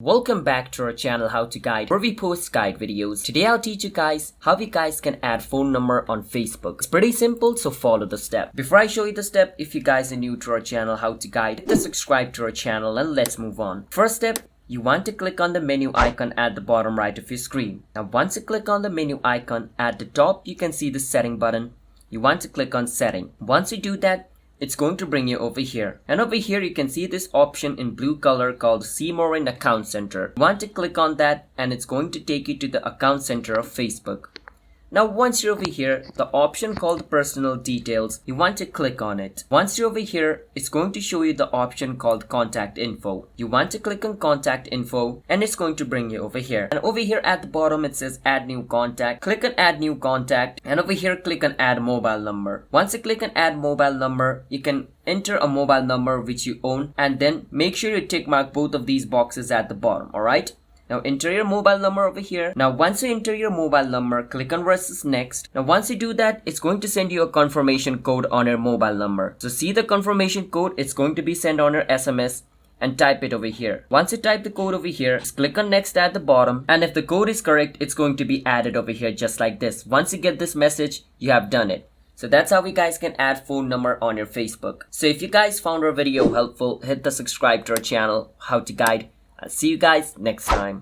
Welcome back to our channel How to Guide, where we post guide videos. Today I'll teach you guys how you guys can add phone number on Facebook. It's pretty simple, so follow the step. Before I show you the step, if you guys are new to our channel How to Guide, hit the subscribe to our channel and let's move on. First step, you want to click on the menu icon at the bottom right of your screen. Now once you click on the menu icon, at the top you can see the setting button. You want to click on setting. Once you do that, it's going to bring you over here, and over here you can see this option in blue color called see more in account center. You want to click on that and it's going to take you to the account center of Facebook. Now once you're over here, the option called personal details, you want to click on it. Once you're over here, it's going to show you the option called contact info. You want to click on contact info and it's going to bring you over here. And over here at the bottom it says add new contact. Click on add new contact, and over here click on add mobile number. Once you click on add mobile number, you can enter a mobile number which you own, and then make sure you tick mark both of these boxes at the bottom. Alright? Now enter your mobile number over here. Now once you enter your mobile number, click on versus next. Now once you do that, it's going to send you a confirmation code on your mobile number. So see the confirmation code, it's going to be sent on your SMS, and type it over here. Once you type the code over here, just click on next at the bottom, and if the code is correct, it's going to be added over here just like this. Once you get this message, you have done it. So that's how you guys can add phone number on your Facebook. So if you guys found our video helpful, hit the subscribe to our channel How to Guide. I'll see you guys next time.